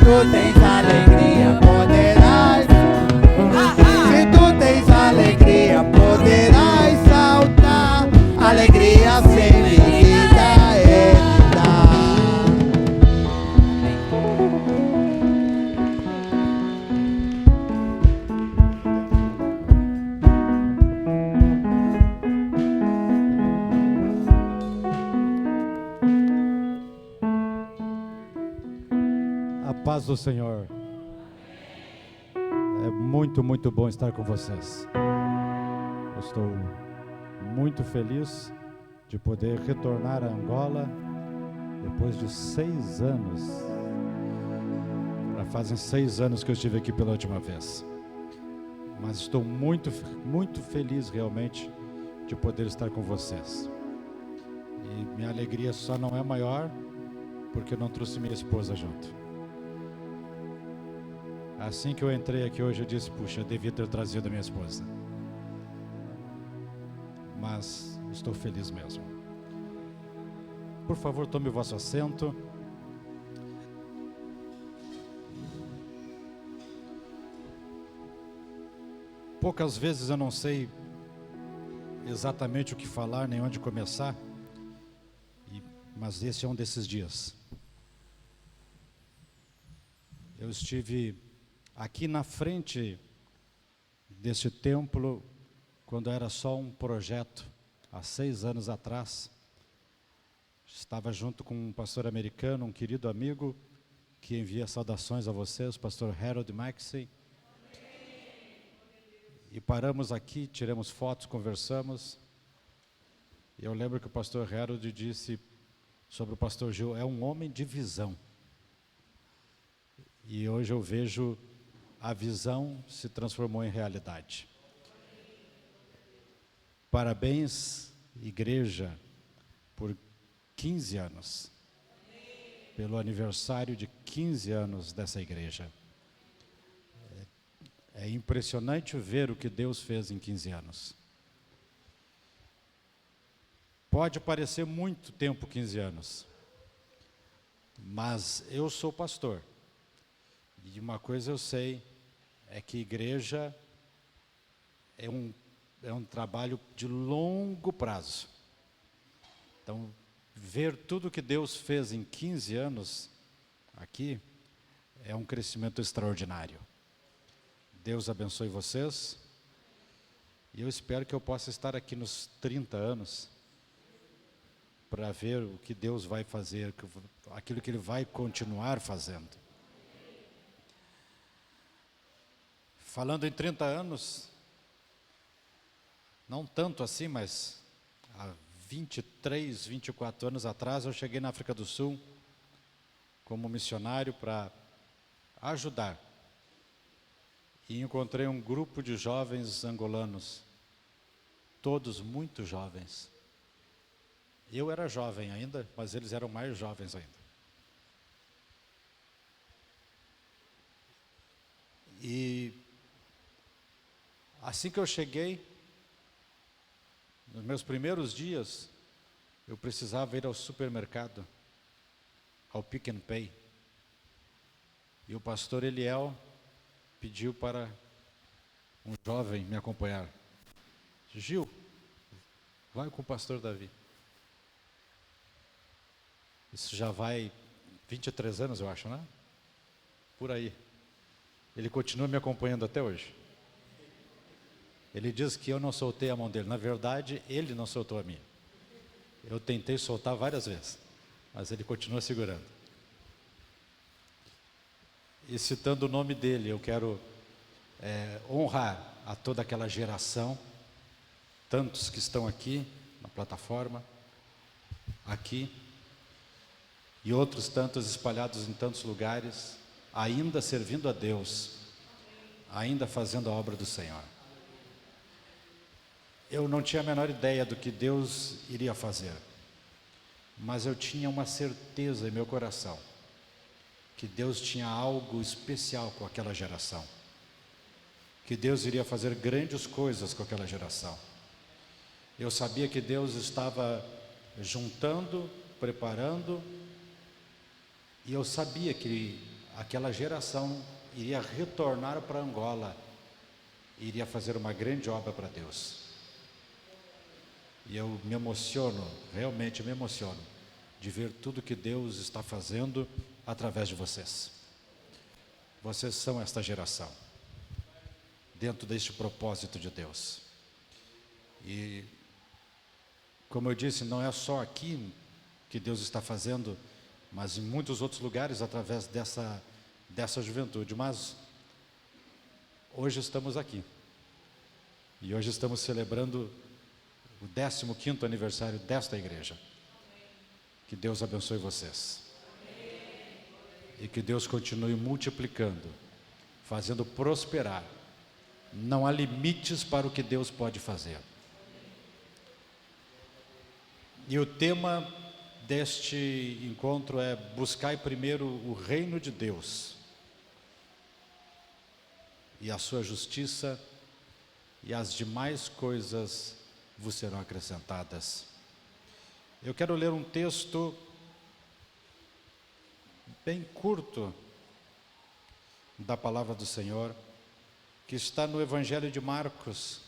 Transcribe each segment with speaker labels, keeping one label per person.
Speaker 1: tu tens alegria, poderás. Se tu tens alegria, poderás saltar. Alegria sem medida Ele dá.
Speaker 2: A paz do Senhor. É muito, muito bom estar com vocês. Eu estou muito feliz de poder retornar a Angola depois de 6 anos. Já fazem 6 anos que eu estive aqui pela última vez. Mas estou muito, muito feliz realmente de poder estar com vocês. E minha alegria só não é maior porque eu não trouxe minha esposa junto. Assim que eu entrei aqui hoje, eu disse, puxa, eu devia ter trazido a minha esposa. Mas estou feliz mesmo. Por favor, tome o vosso assento. Poucas vezes eu não sei exatamente o que falar, nem onde começar, mas esse é um desses dias. Eu estive aqui na frente deste templo, quando era só um projeto, há 6 anos atrás. Estava junto com um pastor americano, um querido amigo, que envia saudações a vocês, o pastor Harold Maxey. E paramos aqui, tiramos fotos, conversamos. E eu lembro que o pastor Harold disse sobre o pastor Gil, é um homem de visão. E hoje eu vejo a visão se transformou em realidade. Parabéns, igreja, por 15 anos. Pelo aniversário de 15 anos dessa igreja. É impressionante ver o que Deus fez em 15 anos. Pode parecer muito tempo, 15 anos. Mas eu sou pastor. E uma coisa eu sei, é que igreja é um trabalho de longo prazo. Então, ver tudo que Deus fez em 15 anos aqui, é um crescimento extraordinário. Deus abençoe vocês. E eu espero que eu possa estar aqui nos 30 anos, para ver o que Deus vai fazer, aquilo que Ele vai continuar fazendo. Falando em 30 anos, não tanto assim, mas há 23, 24 anos atrás, eu cheguei na África do Sul como missionário para ajudar. E encontrei um grupo de jovens angolanos, todos muito jovens. Eu era jovem ainda, mas eles eram mais jovens ainda. E assim que eu cheguei, nos meus primeiros dias, eu precisava ir ao supermercado, ao Pick and Pay. E o pastor Eliel pediu para um jovem me acompanhar. Gil, vai com o pastor Davi. Isso já vai 23 anos, eu acho, né? Por aí. Ele continua me acompanhando até hoje. Ele diz que eu não soltei a mão dele. Na verdade, ele não soltou a minha. Eu tentei soltar várias vezes, mas ele continua segurando. E citando o nome dele, eu quero honrar a toda aquela geração, tantos que estão aqui na plataforma, aqui, e outros tantos espalhados em tantos lugares, ainda servindo a Deus, ainda fazendo a obra do Senhor. Eu não tinha a menor ideia do que Deus iria fazer, mas eu tinha uma certeza em meu coração, que Deus tinha algo especial com aquela geração, que Deus iria fazer grandes coisas com aquela geração. Eu sabia que Deus estava juntando, preparando, e eu sabia que aquela geração iria retornar para Angola, iria fazer uma grande obra para Deus. E eu me emociono, realmente me emociono, de ver tudo que Deus está fazendo através de vocês. Vocês são esta geração, dentro deste propósito de Deus. E, como eu disse, não é só aqui que Deus está fazendo, mas em muitos outros lugares através dessa juventude. Mas hoje estamos aqui. E hoje estamos celebrando o 15º aniversário desta igreja. Que Deus abençoe vocês. E que Deus continue multiplicando, fazendo prosperar. Não há limites para o que Deus pode fazer. E o tema deste encontro é: buscai primeiro o reino de Deus e a sua justiça, e as demais coisas vos serão acrescentadas. Eu quero ler um texto bem curto da palavra do Senhor, que está no Evangelho de Marcos,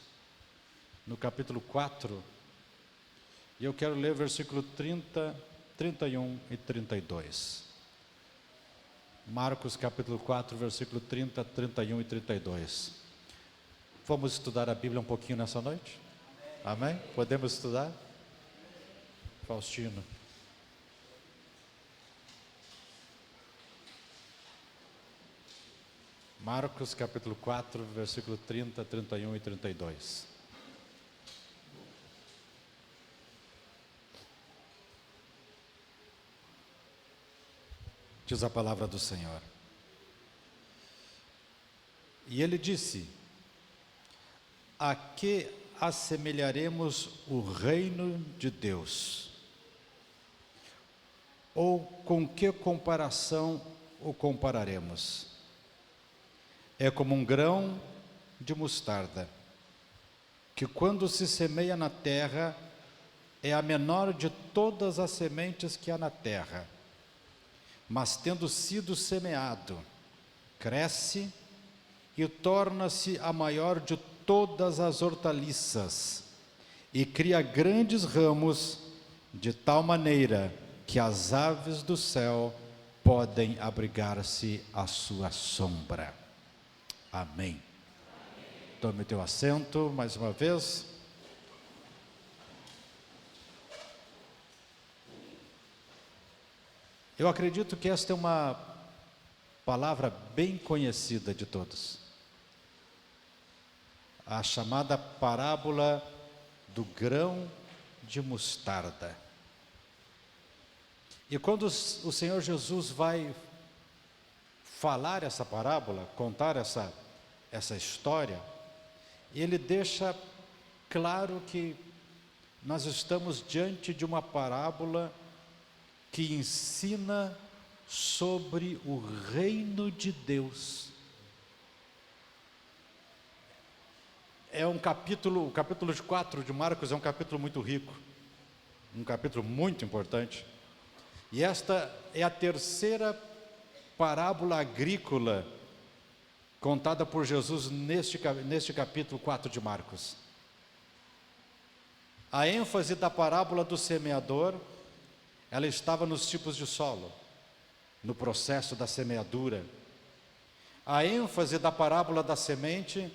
Speaker 2: no capítulo 4, e eu quero ler versículo 30, 31 e 32. Marcos capítulo 4, versículo 30, 31 e 32. Vamos estudar a Bíblia um pouquinho nessa noite? Amém? Podemos estudar? Faustino. Marcos capítulo 4, versículo 30, 31 e 32. Diz a palavra do Senhor. E ele disse: a que assemelharemos o reino de Deus? Ou com que comparação o compararemos? É como um grão de mostarda, que quando se semeia na terra, é a menor de todas as sementes que há na terra. Mas tendo sido semeado, cresce e torna-se a maior de todas as hortaliças, e cria grandes ramos, de tal maneira que as aves do céu podem abrigar-se à sua sombra. Amém. Tome o teu assento mais uma vez. Eu acredito que esta é uma palavra bem conhecida de todos. A chamada parábola do grão de mostarda. E quando o Senhor Jesus vai falar essa parábola, contar essa história, ele deixa claro que nós estamos diante de uma parábola que ensina sobre o reino de Deus. É um capítulo, o capítulo 4 de Marcos é um capítulo muito rico, um capítulo muito importante. E esta é a terceira parábola agrícola contada por Jesus neste capítulo 4 de Marcos. A ênfase da parábola do semeador, ela estava nos tipos de solo, no processo da semeadura. A ênfase da parábola da semente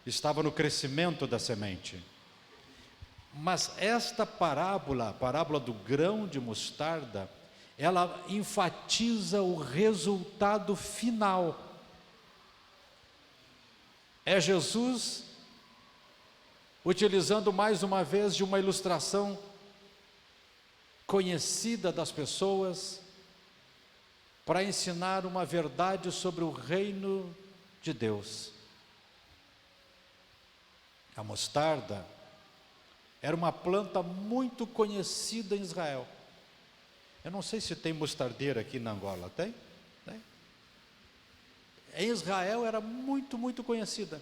Speaker 2: estava no crescimento da semente. Mas esta parábola, a parábola do grão de mostarda, ela enfatiza o resultado final. É Jesus utilizando mais uma vez de uma ilustração conhecida das pessoas, para ensinar uma verdade sobre o reino de Deus. A mostarda era uma planta muito conhecida em Israel. Eu não sei se tem mostardeira aqui na Angola, tem? Tem? Em Israel era muito, muito conhecida.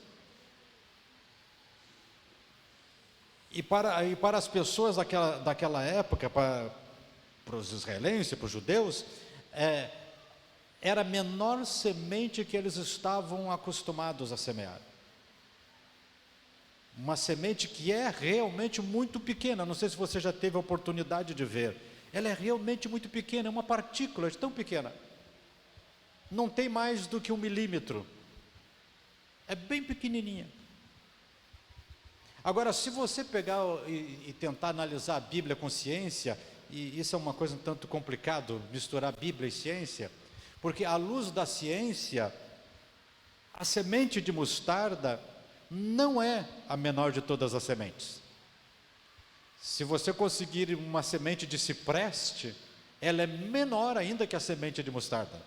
Speaker 2: E para as pessoas daquela época, para os israelenses, para os judeus, era a menor semente que eles estavam acostumados a semear. Uma semente que é realmente muito pequena, não sei se você já teve a oportunidade de ver. Ela é realmente muito pequena, é uma partícula tão pequena. Não tem mais do que 1 milímetro. É bem pequenininha. Agora, se você pegar e tentar analisar a Bíblia com ciência, e isso é uma coisa um tanto complicado, misturar Bíblia e ciência, porque à luz da ciência, a semente de mostarda não é a menor de todas as sementes. Se você conseguir uma semente de cipreste, ela é menor ainda que a semente de mostarda.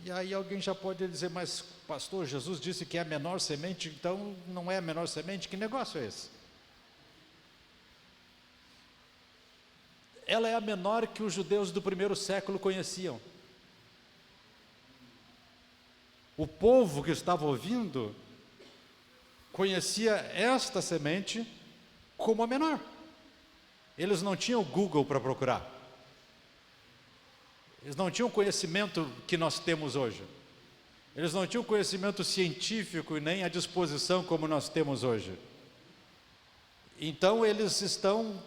Speaker 2: E aí alguém já pode dizer, mas pastor, Jesus disse que é a menor semente, então não é a menor semente? Que negócio é esse? Ela é a menor que os judeus do primeiro século conheciam. O povo que estava ouvindo conhecia esta semente como a menor. Eles não tinham Google para procurar. Eles não tinham o conhecimento que nós temos hoje. Eles não tinham conhecimento científico e nem à disposição como nós temos hoje. Então eles estão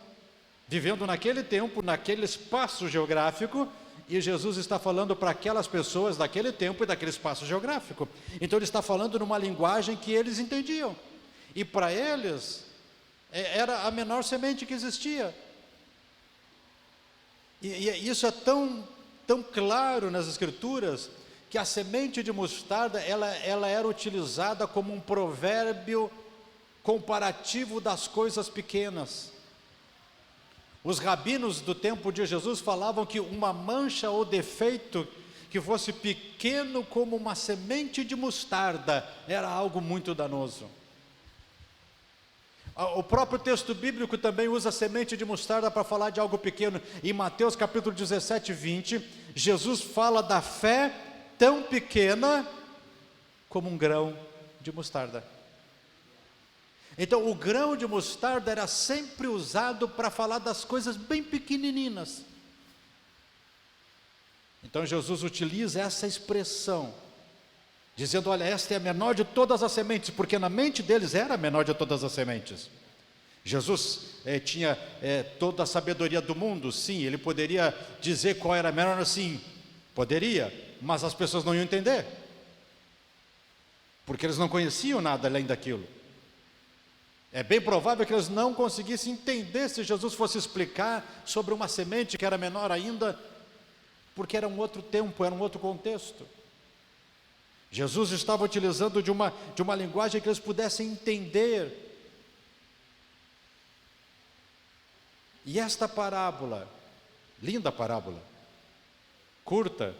Speaker 2: vivendo naquele tempo, naquele espaço geográfico, e Jesus está falando para aquelas pessoas daquele tempo e daquele espaço geográfico. Então ele está falando numa linguagem que eles entendiam. E para eles era a menor semente que existia. E isso é tão claro nas Escrituras, que a semente de mostarda, ela era utilizada como um provérbio comparativo das coisas pequenas. Os rabinos do tempo de Jesus falavam que uma mancha ou defeito que fosse pequeno como uma semente de mostarda era algo muito danoso. O próprio texto bíblico também usa a semente de mostarda para falar de algo pequeno. Em Mateus capítulo 17, 20, Jesus fala da fé tão pequena como um grão de mostarda. Então o grão de mostarda era sempre usado para falar das coisas bem pequenininhas. Então Jesus utiliza essa expressão, dizendo, olha, esta é a menor de todas as sementes, porque na mente deles era a menor de todas as sementes. Jesus tinha toda a sabedoria do mundo, sim, ele poderia dizer qual era a menor, sim, poderia, mas as pessoas não iam entender, porque eles não conheciam nada além daquilo. É bem provável que eles não conseguissem entender se Jesus fosse explicar sobre uma semente que era menor ainda, porque era um outro tempo, era um outro contexto. Jesus estava utilizando de uma linguagem que eles pudessem entender. E esta parábola, linda parábola, curta,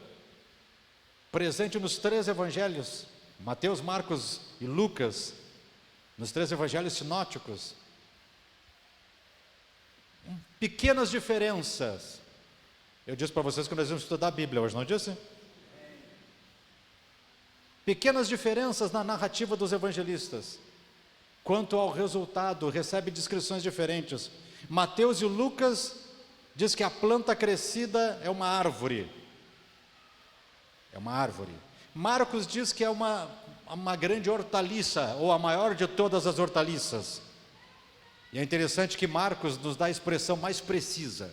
Speaker 2: presente nos 3 evangelhos, Mateus, Marcos e Lucas, nos 3 evangelhos sinóticos, pequenas diferenças. Eu disse para vocês que nós vamos estudar a Bíblia hoje, não disse? Pequenas diferenças na narrativa dos evangelistas. Quanto ao resultado, recebe descrições diferentes. Mateus e Lucas diz que a planta crescida é uma árvore. É uma árvore. Marcos diz que é uma grande hortaliça, ou a maior de todas as hortaliças. E é interessante que Marcos nos dá a expressão mais precisa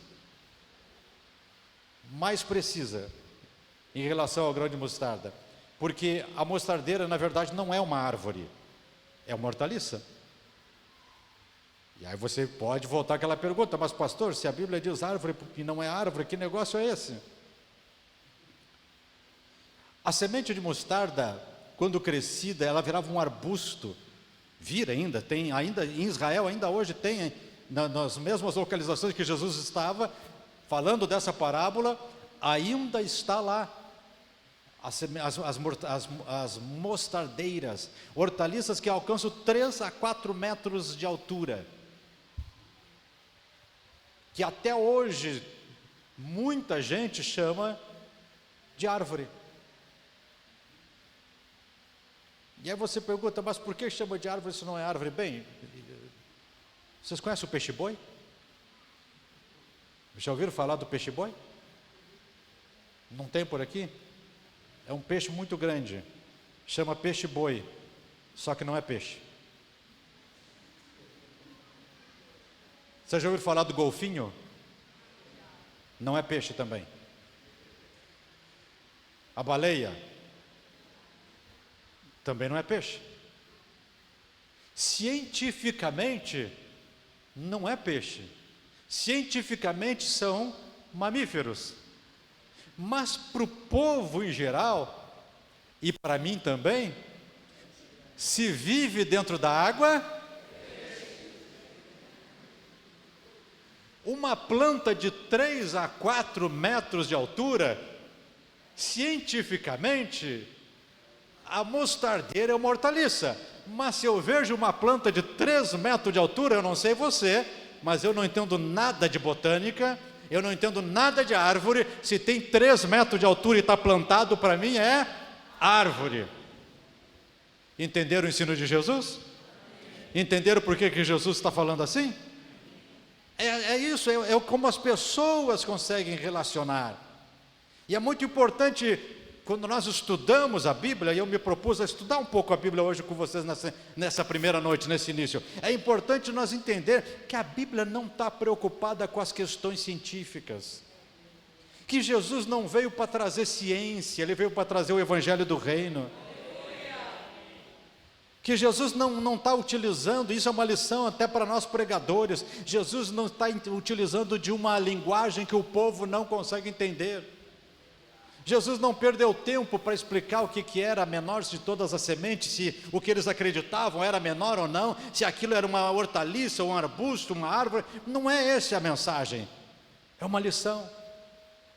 Speaker 2: em relação ao grão de mostarda. Porque a mostardeira, na verdade, não é uma árvore, é uma hortaliça. E aí você pode voltar àquela pergunta, mas pastor, se a Bíblia diz árvore e não é árvore, que negócio é esse? A semente de mostarda, quando crescida, ela virava um arbusto, ainda em Israel, ainda hoje tem, nas mesmas localizações que Jesus estava, falando dessa parábola, ainda está lá, as mostardeiras, hortaliças que alcançam 3 a 4 metros de altura, que até hoje muita gente chama de árvore. E aí você pergunta, mas por que chama de árvore se não é árvore? Bem, vocês conhecem o peixe-boi? Já ouviram falar do peixe-boi? Não tem por aqui? É um peixe muito grande, chama peixe-boi, só que não é peixe. Você já ouviu falar do golfinho? Não é peixe também. A baleia também não é peixe. Cientificamente, não é peixe. Cientificamente são mamíferos. Mas para o povo em geral, e para mim também, se vive dentro da água, uma planta de 3 a 4 metros de altura, cientificamente, a mostardeira é uma hortaliça. Mas se eu vejo uma planta de 3 metros de altura, eu não sei você, mas eu não entendo nada de botânica, eu não entendo nada de árvore. Se tem 3 metros de altura e está plantado, para mim é árvore. Entenderam o ensino de Jesus? Entenderam por que Jesus está falando assim? É isso, é como as pessoas conseguem relacionar. E é muito importante, quando nós estudamos a Bíblia, e eu me propus a estudar um pouco a Bíblia hoje com vocês nessa primeira noite, nesse início. É importante nós entender que a Bíblia não está preocupada com as questões científicas. Que Jesus não veio para trazer ciência, Ele veio para trazer o Evangelho do Reino. Que Jesus não está utilizando, isso é uma lição até para nós pregadores, Jesus não está utilizando de uma linguagem que o povo não consegue entender. Jesus não perdeu tempo para explicar o que era a menor de todas as sementes, se o que eles acreditavam era menor ou não, se aquilo era uma hortaliça, um arbusto, uma árvore. Não é essa a mensagem, é uma lição.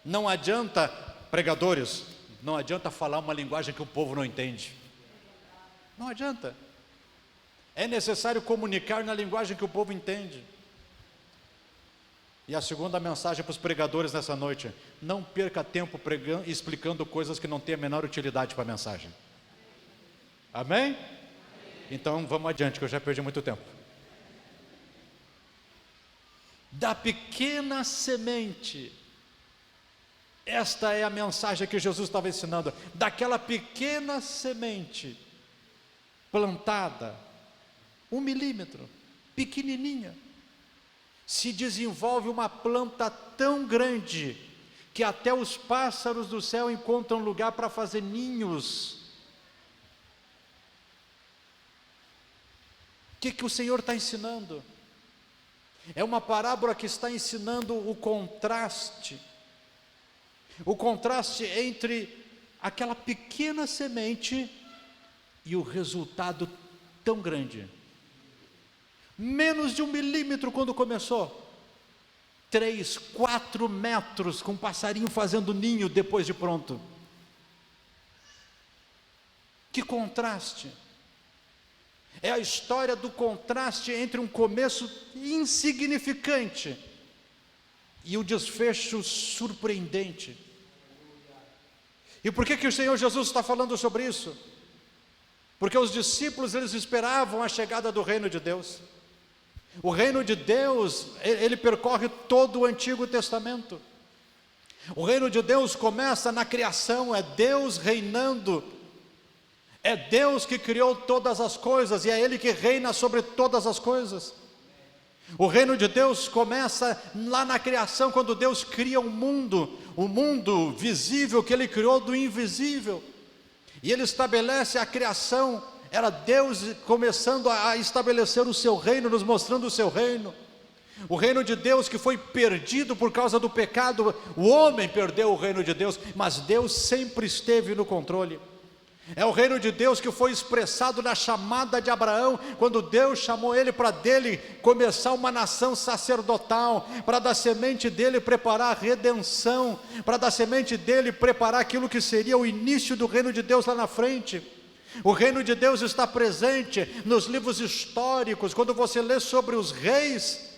Speaker 2: Não adianta, pregadores, não adianta falar uma linguagem que o povo não entende. Não adianta. É necessário comunicar na linguagem que o povo entende. E a segunda mensagem para os pregadores nessa noite: não perca tempo pregando, explicando coisas que não têm a menor utilidade para a mensagem. Amém? Então vamos adiante, que eu já perdi muito tempo. Da pequena semente, esta é a mensagem que Jesus estava ensinando. Daquela pequena semente plantada, 1 milímetro, pequenininha, se desenvolve uma planta tão grande que até os pássaros do céu encontram lugar para fazer ninhos. O que o Senhor está ensinando? É uma parábola que está ensinando o contraste entre aquela pequena semente e o resultado tão grande. Menos de 1 milímetro quando começou, 3, 4 metros com um passarinho fazendo ninho depois de pronto. Que contraste! É a história do contraste entre um começo insignificante e o desfecho surpreendente. E por que o Senhor Jesus está falando sobre isso? Porque os discípulos, eles esperavam a chegada do reino de Deus. O reino de Deus, ele percorre todo o Antigo Testamento. O reino de Deus começa na criação, é Deus reinando. É Deus que criou todas as coisas e é Ele que reina sobre todas as coisas. O reino de Deus começa lá na criação, quando Deus cria o mundo visível que Ele criou do invisível. E Ele estabelece a criação, era Deus começando a estabelecer o seu reino, nos mostrando o seu reino. O reino de Deus que foi perdido por causa do pecado, o homem perdeu o reino de Deus, mas Deus sempre esteve no controle. É o reino de Deus que foi expressado na chamada de Abraão, quando Deus chamou ele para dele começar uma nação sacerdotal, para da semente dele preparar a redenção, para da semente dele preparar aquilo que seria o início do reino de Deus lá na frente. O reino de Deus está presente nos livros históricos, quando você lê sobre os reis.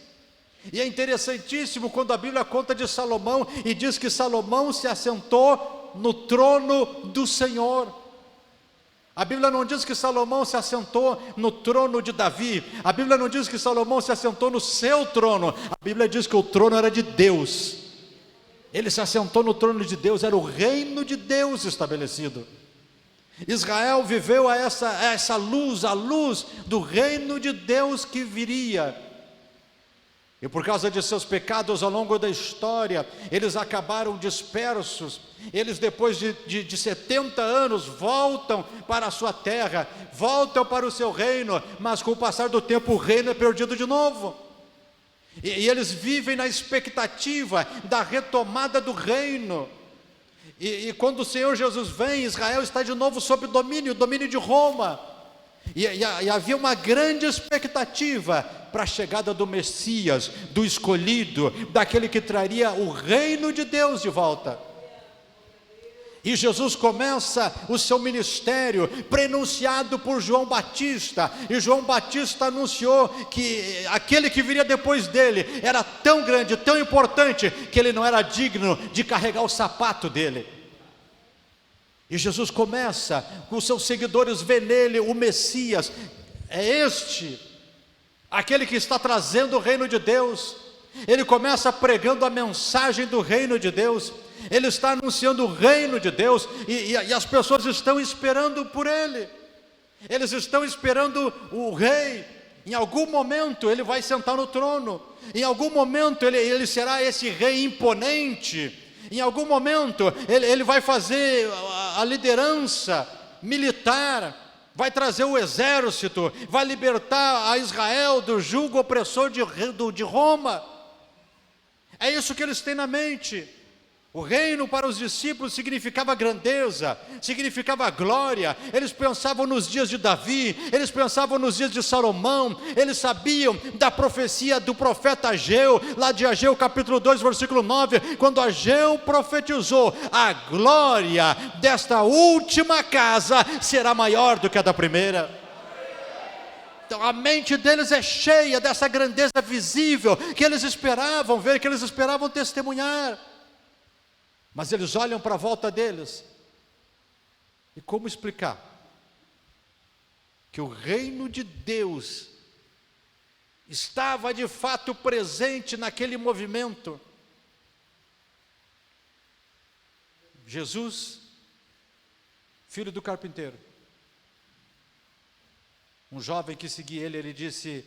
Speaker 2: E é interessantíssimo quando a Bíblia conta de Salomão e diz que Salomão se assentou no trono do Senhor. A Bíblia não diz que Salomão se assentou no trono de Davi. A Bíblia não diz que Salomão se assentou no seu trono. A Bíblia diz que o trono era de Deus. Ele se assentou no trono de Deus, era o reino de Deus estabelecido. Israel viveu a essa luz, a luz do reino de Deus que viria. E por causa de seus pecados ao longo da história, eles acabaram dispersos. Eles, depois de 70 anos, voltam para a sua terra, voltam para o seu reino, mas com o passar do tempo o reino é perdido de novo. E eles vivem na expectativa da retomada do reino. E quando o Senhor Jesus vem, Israel está de novo sob o domínio de Roma. E havia uma grande expectativa para a chegada do Messias, do escolhido, daquele que traria o reino de Deus de volta. E Jesus começa o seu ministério prenunciado por João Batista, e João Batista anunciou que aquele que viria depois dele era tão grande, tão importante, que ele não era digno de carregar o sapato dele. E Jesus começa com os seus seguidores ver nele o Messias. É este, aquele que está trazendo o reino de Deus. Ele começa pregando a mensagem do reino de Deus. Ele está anunciando o reino de Deus, e as pessoas estão esperando por ele. Eles estão esperando o rei. Em algum momento ele vai sentar no trono. Em algum momento ele será esse rei imponente. Em algum momento ele vai fazer a liderança militar, vai trazer o exército, vai libertar a Israel do jugo opressor de Roma. É isso que eles têm na mente. O reino para os discípulos significava grandeza, significava glória. Eles pensavam nos dias de Davi, eles pensavam nos dias de Salomão, eles sabiam da profecia do profeta Ageu, lá de Ageu capítulo 2, versículo 9, quando Ageu profetizou: a glória desta última casa será maior do que a da primeira. Então a mente deles é cheia dessa grandeza visível, que eles esperavam ver, que eles esperavam testemunhar. Mas eles olham para a volta deles, e como explicar que o reino de Deus estava de fato presente naquele movimento? Jesus, filho do carpinteiro, um jovem que seguia ele disse: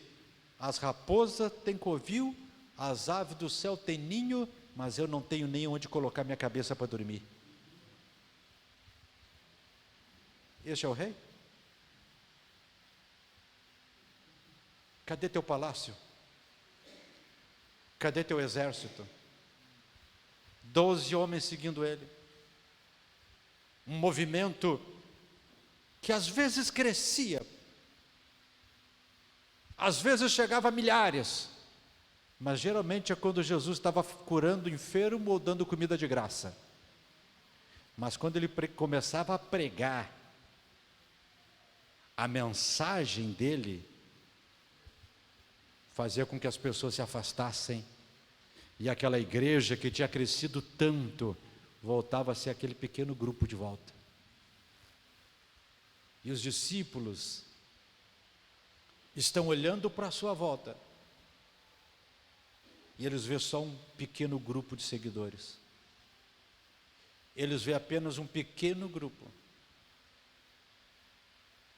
Speaker 2: as raposas têm covil, as aves do céu têm ninho, mas eu não tenho nem onde colocar minha cabeça para dormir. Este é o rei? Cadê teu palácio? Cadê teu exército? 12 homens seguindo ele. Um movimento que às vezes crescia, às vezes chegava a milhares, mas geralmente é quando Jesus estava curando o enfermo ou dando comida de graça. Mas quando ele começava a pregar, a mensagem dele fazia com que as pessoas se afastassem, e aquela igreja que tinha crescido tanto, voltava a ser aquele pequeno grupo de volta. E os discípulos estão olhando para a sua volta, e eles vêem só um pequeno grupo de seguidores. Eles vêem apenas um pequeno grupo.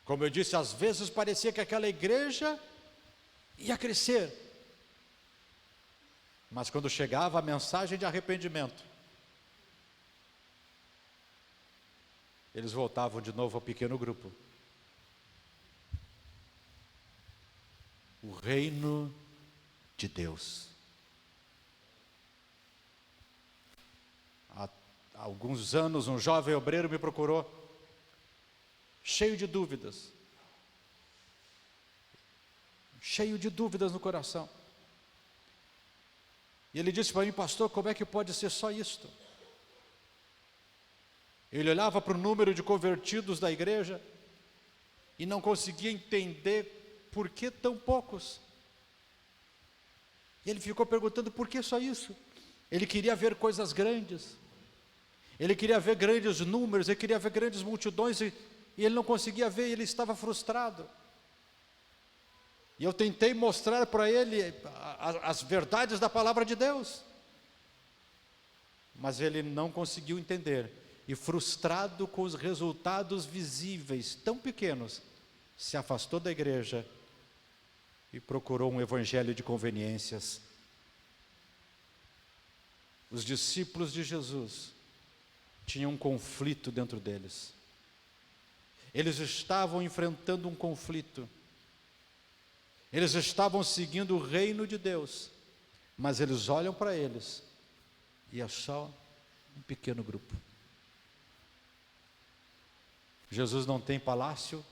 Speaker 2: Como eu disse, às vezes parecia que aquela igreja ia crescer, mas quando chegava a mensagem de arrependimento, eles voltavam de novo ao pequeno grupo. O reino de Deus. Há alguns anos, um jovem obreiro me procurou, cheio de dúvidas no coração. E ele disse para mim: pastor, como é que pode ser só isto? Ele olhava para o número de convertidos da igreja e não conseguia entender por que tão poucos. E ele ficou perguntando: por que só isso? Ele queria ver coisas grandes, ele queria ver grandes números, ele queria ver grandes multidões, e ele não conseguia ver, ele estava frustrado. E eu tentei mostrar para ele as verdades da palavra de Deus. mas ele não conseguiu entender, e frustrado com os resultados visíveis tão pequenos, se afastou da igreja e procurou um evangelho de conveniências. Os discípulos de Jesus tinham um conflito dentro deles. Eles estavam enfrentando um conflito. Eles estavam seguindo o reino de Deus, mas eles olham para eles e é só um pequeno grupo. Jesus não tem palácio,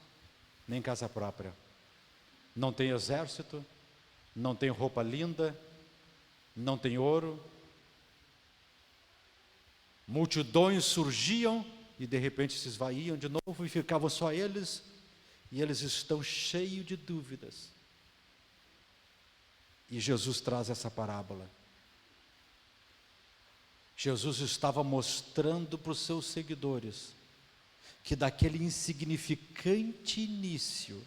Speaker 2: nem casa própria. Não tem exército, não tem roupa linda, não tem ouro. Multidões surgiam e de repente se esvaíam de novo e ficavam só eles, e eles estão cheios de dúvidas. E Jesus traz essa parábola. Jesus estava mostrando para os seus seguidores que daquele insignificante início,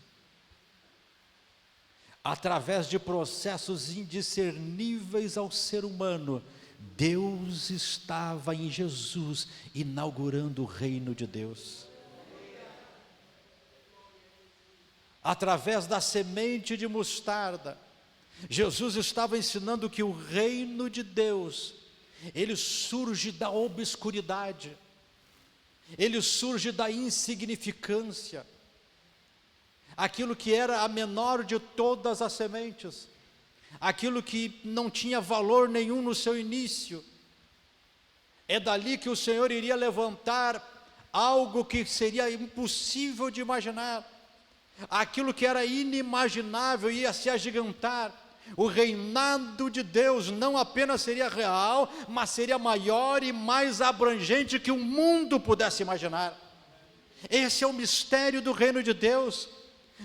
Speaker 2: através de processos indiscerníveis ao ser humano, Deus estava em Jesus inaugurando o reino de Deus. Através da semente de mostarda, Jesus estava ensinando que o reino de Deus, ele surge da obscuridade, ele surge da insignificância, aquilo que era a menor de todas as sementes, aquilo que não tinha valor nenhum no seu início. É dali que o Senhor iria levantar algo que seria impossível de imaginar, aquilo que era inimaginável ia se agigantar. O reinado de Deus não apenas seria real, mas seria maior e mais abrangente que o mundo pudesse imaginar. Esse é o mistério do reino de Deus,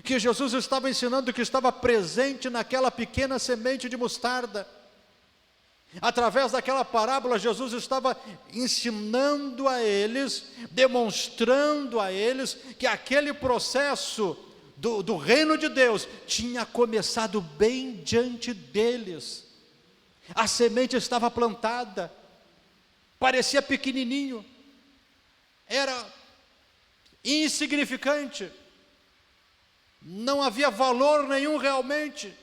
Speaker 2: que Jesus estava ensinando, que estava presente naquela pequena semente de mostarda. Através daquela parábola, Jesus estava ensinando a eles, demonstrando a eles, que aquele processo do reino de Deus tinha começado bem diante deles. A semente estava plantada, parecia pequenininho, era insignificante, não havia valor nenhum realmente,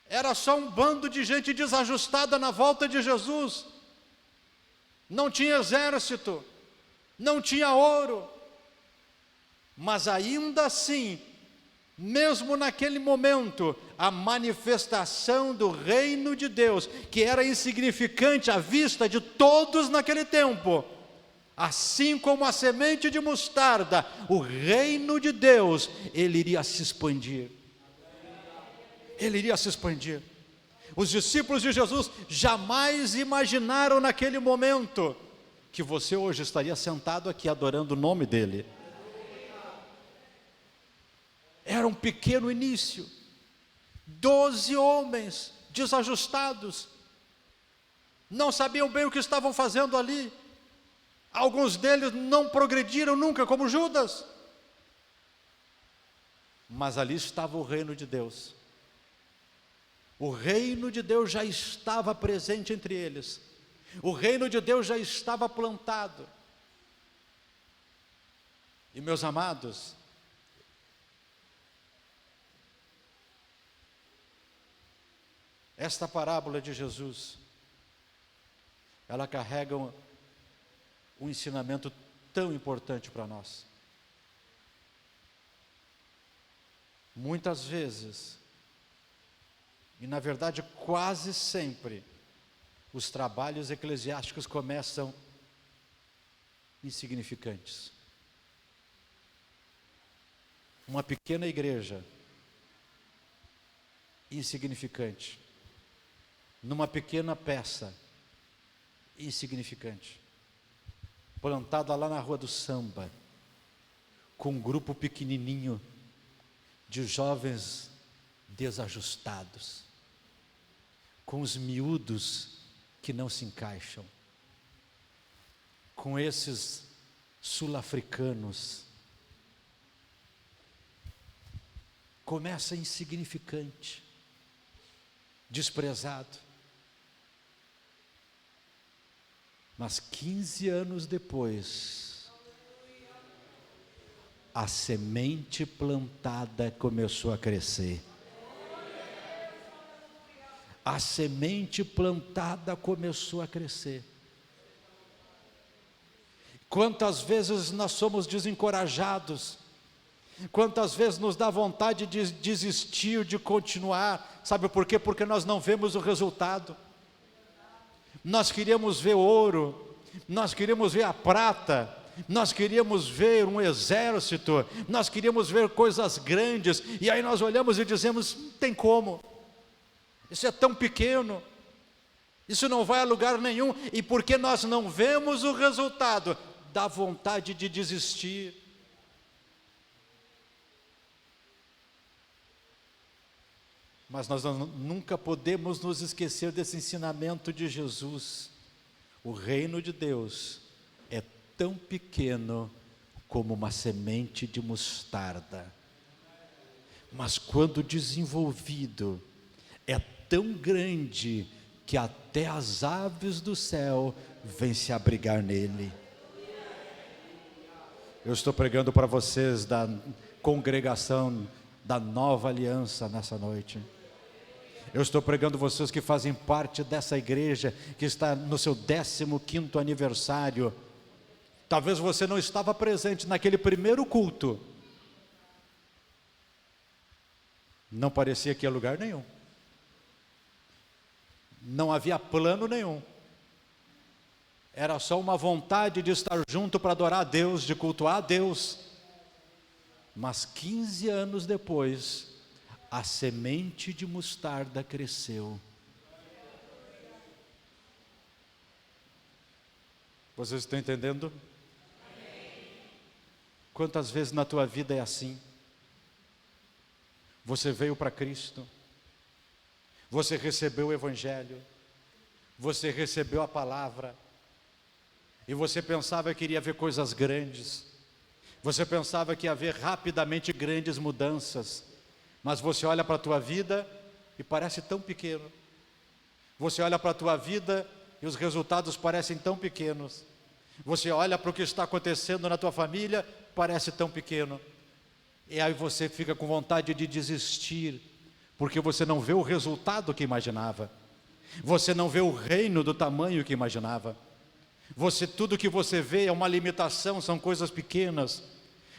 Speaker 2: era só um bando de gente desajustada na volta de Jesus. Não tinha exército, não tinha ouro, mas ainda assim, mesmo naquele momento, a manifestação do reino de Deus, que era insignificante à vista de todos naquele tempo, assim como a semente de mostarda, o reino de Deus, ele iria se expandir. Ele iria se expandir. Os discípulos de Jesus jamais imaginaram naquele momento que você hoje estaria sentado aqui adorando o nome dele. Era um pequeno início, 12 homens desajustados, não sabiam bem o que estavam fazendo ali. Alguns deles não progrediram nunca, como Judas, mas ali estava o reino de Deus. O reino de Deus já estava presente entre eles, o reino de Deus já estava plantado. E meus amados, esta parábola de Jesus, ela carrega um ensinamento tão importante para nós. Muitas vezes, e na verdade quase sempre, os trabalhos eclesiásticos começam insignificantes. Uma pequena igreja, insignificante, numa pequena peça, insignificante, plantada lá na rua do samba, com um grupo pequenininho de jovens desajustados, com os miúdos que não se encaixam, com esses sul-africanos. Começa insignificante, desprezado. Mas 15 anos depois, a semente plantada começou a crescer. A semente plantada começou a crescer. Quantas vezes nós somos desencorajados, quantas vezes nos dá vontade de desistir, de continuar, sabe por quê? Porque nós não vemos o resultado. Nós queríamos ver ouro, nós queríamos ver a prata, nós queríamos ver um exército, nós queríamos ver coisas grandes, e aí nós olhamos e dizemos, não tem como, isso é tão pequeno, isso não vai a lugar nenhum, e porque nós não vemos o resultado, dá vontade de desistir. Mas nós nunca podemos nos esquecer desse ensinamento de Jesus. O reino de Deus é tão pequeno como uma semente de mostarda, mas quando desenvolvido, é tão grande que até as aves do céu vêm se abrigar nele. Eu estou pregando para vocês da congregação da Nova Aliança nessa noite. Eu estou pregando vocês que fazem parte dessa igreja, que está no seu 15º aniversário. Talvez você não estava presente naquele primeiro culto. Não parecia que ia lugar nenhum. Não havia plano nenhum. Era só uma vontade de estar junto para adorar a Deus, de cultuar a Deus. Mas 15 anos depois, a semente de mostarda cresceu. Vocês estão entendendo? Quantas vezes na tua vida é assim? Você veio para Cristo, você recebeu o Evangelho, você recebeu a palavra, e você pensava que iria ver coisas grandes, você pensava que ia haver rapidamente grandes mudanças, mas você olha para a tua vida e parece tão pequeno. Você olha para a tua vida e os resultados parecem tão pequenos. Você olha para o que está acontecendo na tua família, parece tão pequeno. E aí você fica com vontade de desistir, porque você não vê o resultado que imaginava. Você não vê o reino do tamanho que imaginava. Tudo que você vê é uma limitação, são coisas pequenas.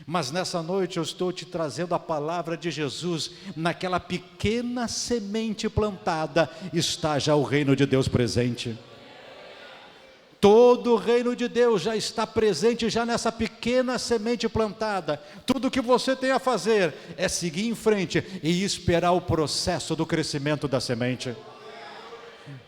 Speaker 2: Mas nessa noite eu estou te trazendo a palavra de Jesus. Naquela pequena semente plantada está já o reino de Deus presente. Todo o reino de Deus já está presente já nessa pequena semente plantada. Tudo que você tem a fazer é seguir em frente e esperar o processo do crescimento da semente.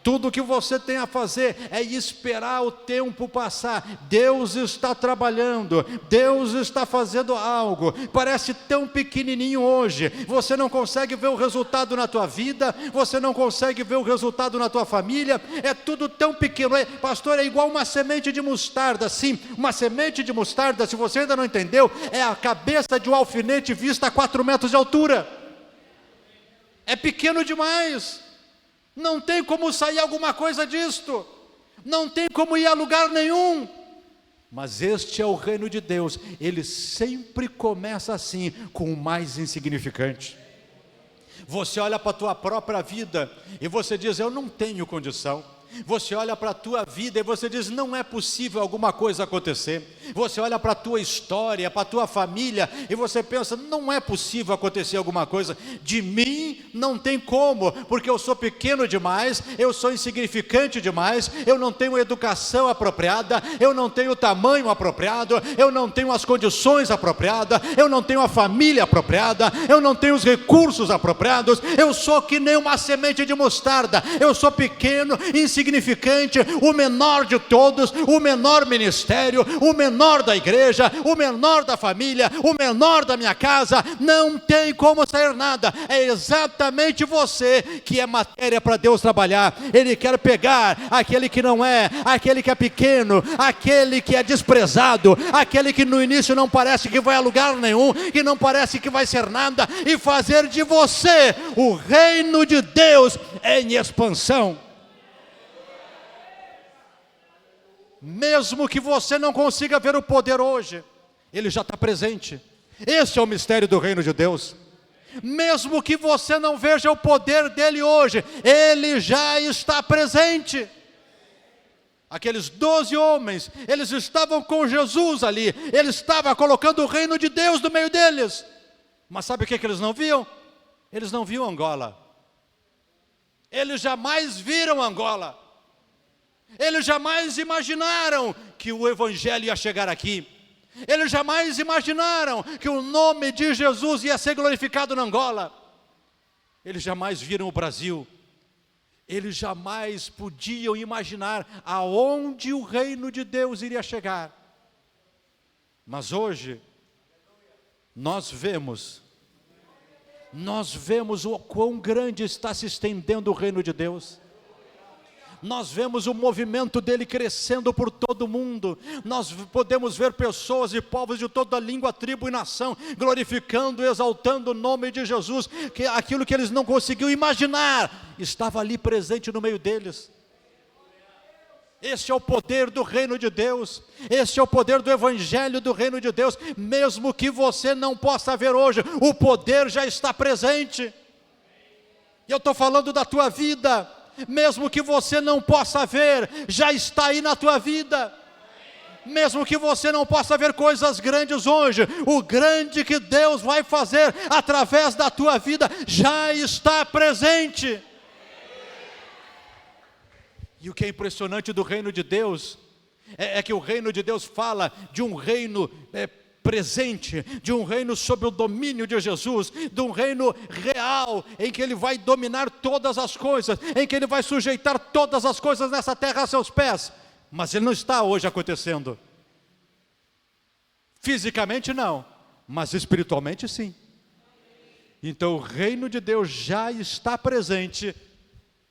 Speaker 2: Tudo que você tem a fazer é esperar o tempo passar. Deus está trabalhando, Deus está fazendo algo. Parece tão pequenininho hoje, você não consegue ver o resultado na tua vida, você não consegue ver o resultado na tua família, é tudo tão pequeno. Pastor, é igual uma semente de mostarda. Sim, uma semente de mostarda, se você ainda não entendeu, é a cabeça de um alfinete vista a 4 metros de altura. É pequeno demais. Não tem como sair alguma coisa disto, não tem como ir a lugar nenhum. Mas este é o reino de Deus, ele sempre começa assim, com o mais insignificante. Você olha para a tua própria vida e você diz, eu não tenho condição. Você olha para a tua vida e você diz, não é possível alguma coisa acontecer. Você olha para a tua história, para a tua família e você pensa, não é possível acontecer alguma coisa. De mim não tem como, porque eu sou pequeno demais, eu sou insignificante demais, eu não tenho educação apropriada, eu não tenho o tamanho apropriado, eu não tenho as condições apropriadas, eu não tenho a família apropriada, eu não tenho os recursos apropriados, eu sou que nem uma semente de mostarda, eu sou pequeno, insignificante, o menor de todos, o menor ministério, o menor da igreja, o menor da família, o menor da minha casa, não tem como sair nada. É exatamente você que é matéria para Deus trabalhar. Ele quer pegar aquele que não é, aquele que é pequeno, aquele que é desprezado, aquele que no início não parece que vai a lugar nenhum, que não parece que vai ser nada, e fazer de você o reino de Deus em expansão. Mesmo que você não consiga ver o poder hoje, Ele já está presente. Esse é o mistério do reino de Deus. Mesmo que você não veja o poder dele hoje, Ele já está presente. Aqueles 12 homens, eles estavam com Jesus ali, Ele estava colocando o reino de Deus no meio deles. Mas sabe o que eles não viam? Eles não viam Angola. Eles jamais viram Angola. Eles jamais imaginaram que o Evangelho ia chegar aqui. Eles jamais imaginaram que o nome de Jesus ia ser glorificado na Angola. Eles jamais viram o Brasil. Eles jamais podiam imaginar aonde o reino de Deus iria chegar. Mas hoje, nós vemos o quão grande está se estendendo o reino de Deus. Nós vemos o movimento dele crescendo por todo o mundo. Nós podemos ver pessoas e povos de toda língua, tribo e nação glorificando e exaltando o nome de Jesus, que aquilo que eles não conseguiam imaginar estava ali presente no meio deles. Esse é o poder do reino de Deus. Esse é o poder do evangelho do reino de Deus. Mesmo que você não possa ver hoje, o poder já está presente. E eu estou falando da tua vida. Mesmo que você não possa ver, já está aí na tua vida. Mesmo que você não possa ver coisas grandes hoje, o grande que Deus vai fazer através da tua vida já está presente. E o que é impressionante do reino de Deus é que o reino de Deus fala de um reino presente, de um reino sob o domínio de Jesus, de um reino real, em que Ele vai dominar todas as coisas, em que Ele vai sujeitar todas as coisas nessa terra a seus pés. Mas Ele não está hoje acontecendo. Fisicamente não, mas espiritualmente sim. Então o reino de Deus já está presente,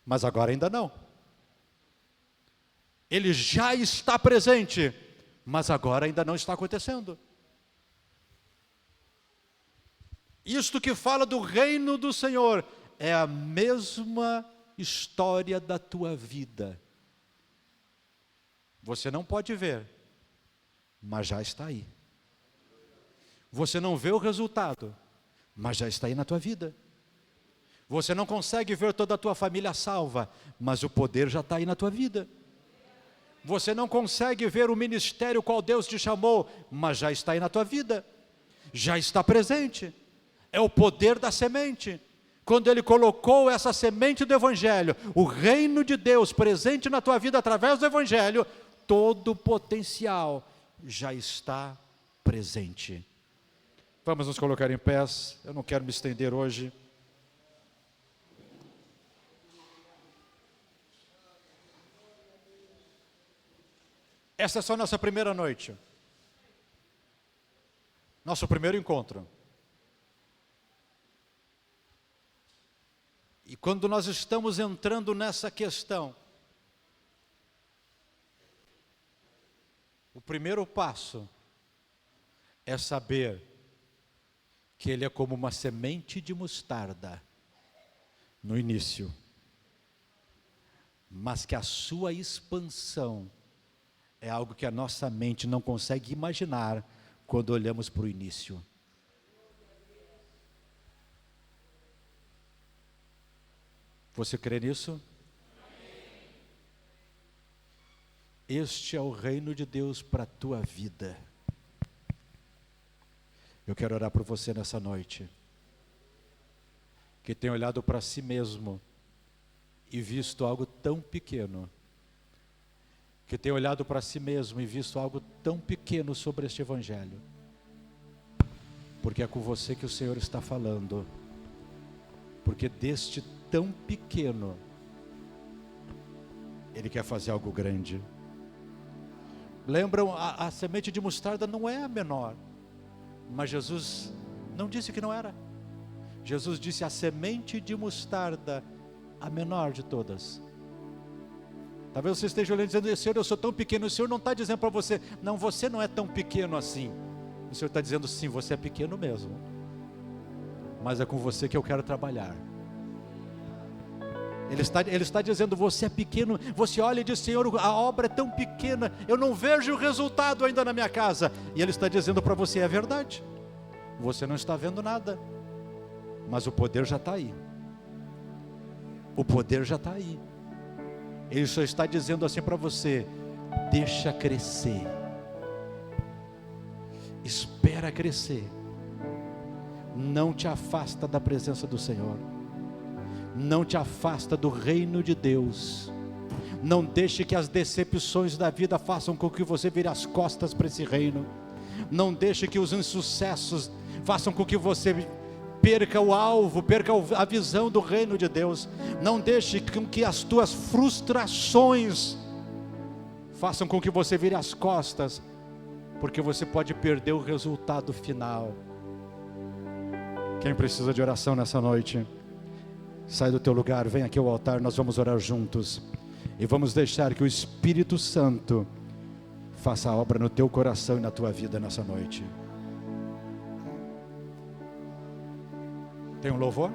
Speaker 2: mas agora ainda não. Ele já está presente, mas agora ainda não está acontecendo. Isto que fala do reino do Senhor é a mesma história da tua vida. Você não pode ver, mas já está aí. Você não vê o resultado, mas já está aí na tua vida. Você não consegue ver toda a tua família salva, mas o poder já está aí na tua vida. Você não consegue ver o ministério qual Deus te chamou, mas já está aí na tua vida. Já está presente. É o poder da semente. Quando Ele colocou essa semente do Evangelho, o reino de Deus presente na tua vida através do Evangelho, todo o potencial já está presente. Vamos nos colocar em pés. Eu não quero me estender hoje. Essa é só a nossa primeira noite. Nosso primeiro encontro. E quando nós estamos entrando nessa questão, o primeiro passo é saber que Ele é como uma semente de mostarda no início, mas que a sua expansão é algo que a nossa mente não consegue imaginar quando olhamos para o início. Você crê nisso? Este é o reino de Deus para a tua vida. Eu quero orar por você nessa noite, que tem olhado para si mesmo e visto algo tão pequeno, que tem olhado para si mesmo e visto algo tão pequeno sobre este evangelho, porque é com você que o Senhor está falando, porque deste tão pequeno, Ele quer fazer algo grande. Lembram, a semente de mostarda não é a menor, mas Jesus não disse que não era. Jesus disse a semente de mostarda, a menor de todas. Talvez você esteja olhando e dizendo: Senhor, eu sou tão pequeno. O Senhor não está dizendo para você: não, você não é tão pequeno assim. O Senhor está dizendo: sim, você é pequeno mesmo, mas é com você que eu quero trabalhar. Ele está dizendo: você é pequeno. Você olha e diz: Senhor, a obra é tão pequena, eu não vejo o resultado ainda na minha casa. E Ele está dizendo para você: é verdade, você não está vendo nada, mas o poder já está aí. O poder já está aí. Ele só está dizendo assim para você: deixa crescer, espera crescer. Não te afasta da presença do Senhor, não te afasta do reino de Deus. Não deixe que as decepções da vida façam com que você vire as costas para esse reino. Não deixe que os insucessos façam com que você perca o alvo, perca a visão do reino de Deus. Não deixe com que as tuas frustrações façam com que você vire as costas, porque você pode perder o resultado final. Quem precisa de oração nessa noite, sai do teu lugar, vem aqui ao altar, nós vamos orar juntos. E vamos deixar que o Espírito Santo faça a obra no teu coração e na tua vida nessa noite. Tem um louvor?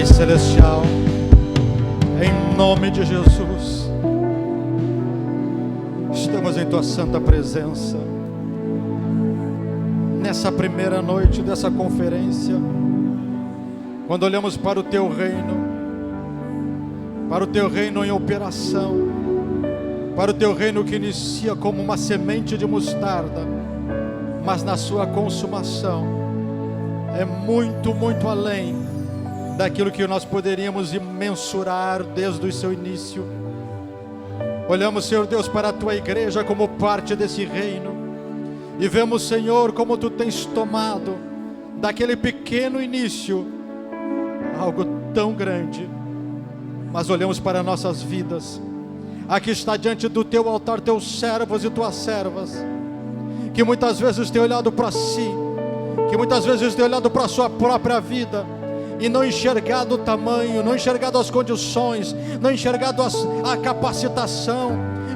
Speaker 2: Celestial, em nome de Jesus, estamos em tua santa presença, nessa primeira noite dessa conferência, quando olhamos para o teu reino em operação, para o teu reino que inicia como uma semente de mostarda, mas na sua consumação é muito, muito além daquilo que nós poderíamos mensurar desde o seu início. Olhamos, Senhor Deus, para a tua igreja como parte desse reino, e vemos, Senhor, como tu tens tomado daquele pequeno início algo tão grande. Mas olhamos para nossas vidas. Aqui está diante do teu altar teus servos e tuas servas, que muitas vezes têm olhado para si, que muitas vezes têm olhado para a sua própria vida, e não enxergado o tamanho, não enxergado as condições, não enxergado a capacitação,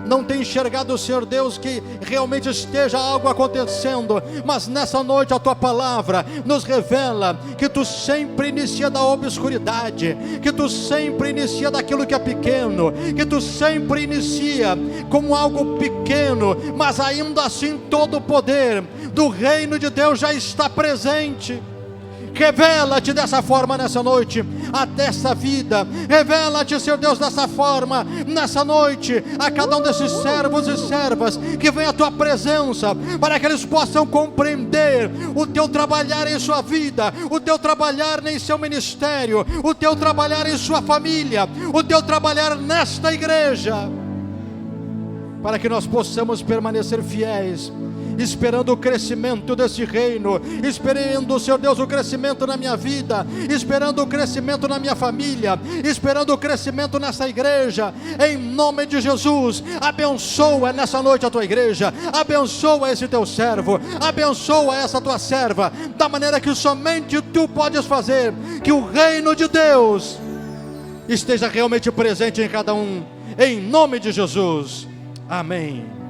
Speaker 2: não tem enxergado, Senhor Deus, que realmente esteja algo acontecendo. Mas nessa noite a tua palavra nos revela que tu sempre inicia da obscuridade, que tu sempre inicia daquilo que é pequeno, que tu sempre inicia como algo pequeno, mas ainda assim todo o poder do reino de Deus já está presente. Revela-te dessa forma nessa noite a dessa vida. Revela-te, Senhor Deus, dessa forma nessa noite a cada um desses servos e servas que vem à tua presença, para que eles possam compreender o teu trabalhar em sua vida, o teu trabalhar em seu ministério, o teu trabalhar em sua família, o teu trabalhar nesta igreja, para que nós possamos permanecer fiéis, esperando o crescimento desse reino, esperando, Senhor Deus, o crescimento na minha vida, esperando o crescimento na minha família, esperando o crescimento nessa igreja, em nome de Jesus. Abençoa nessa noite a tua igreja, abençoa esse teu servo, abençoa essa tua serva, da maneira que somente tu podes fazer, que o reino de Deus esteja realmente presente em cada um, em nome de Jesus, amém.